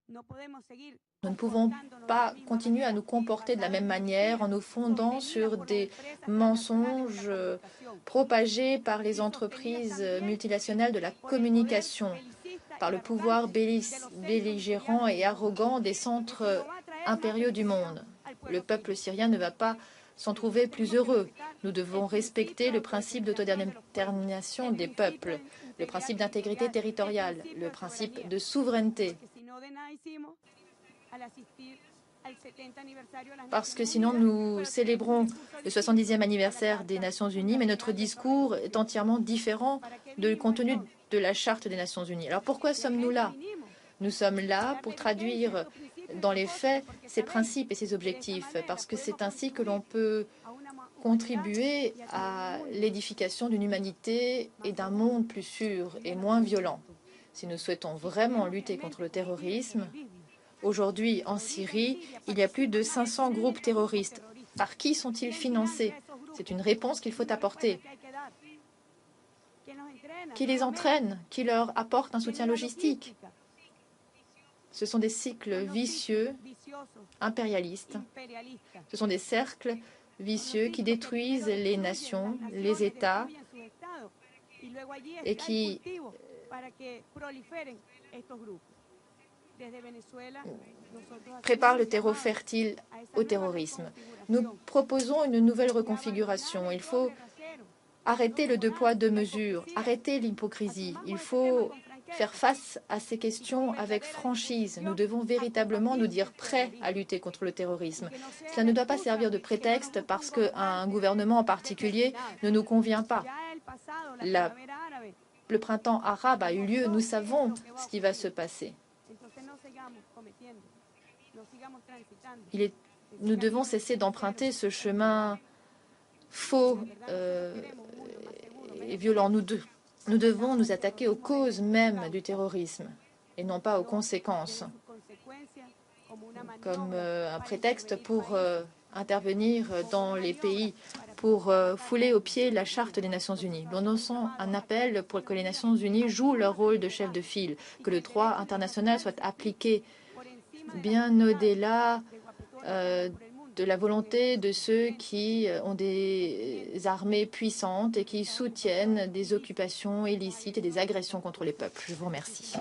Nous ne pouvons pas continuer à nous comporter de la même manière en nous fondant sur des mensonges propagés par les entreprises multinationales de la communication, par le pouvoir belligérant et arrogant des centres impériaux du monde. Le peuple syrien ne va pas s'en trouver plus heureux. Nous devons respecter le principe d'autodétermination des peuples, le principe d'intégrité territoriale, le principe de souveraineté. Parce que sinon, nous célébrons le 70e anniversaire des Nations Unies, mais notre discours est entièrement différent du contenu de la Charte des Nations Unies. Alors pourquoi sommes-nous là? Nous sommes là pour traduire dans les faits ces principes et ces objectifs, parce que c'est ainsi que l'on peut contribuer à l'édification d'une humanité et d'un monde plus sûr et moins violent. Si nous souhaitons vraiment lutter contre le terrorisme, aujourd'hui en Syrie, il y a plus de 500 groupes terroristes. Par qui sont-ils financés? C'est une réponse qu'il faut apporter. Qui les entraîne? Qui leur apporte un soutien logistique? Ce sont des cycles vicieux, impérialistes. Ce sont des cercles vicieux qui détruisent les nations, les États et qui préparent le terreau fertile au terrorisme. Nous proposons une nouvelle reconfiguration. Il faut arrêter le deux poids, deux mesures, arrêter l'hypocrisie. Il faut faire face à ces questions avec franchise. Nous devons véritablement nous dire prêts à lutter contre le terrorisme. Cela ne doit pas servir de prétexte parce qu'un gouvernement en particulier ne nous convient pas. Le printemps arabe a eu lieu, nous savons ce qui va se passer. Nous devons cesser d'emprunter ce chemin faux et violent. Nous devons nous attaquer aux causes mêmes du terrorisme et non pas aux conséquences, comme un prétexte pour intervenir dans les pays, pour fouler aux pieds la Charte des Nations Unies. Nous lançons un appel pour que les Nations Unies jouent leur rôle de chef de file, que le droit international soit appliqué bien au-delà de la volonté de ceux qui ont des armées puissantes et qui soutiennent des occupations illicites et des agressions contre les peuples. Je vous remercie.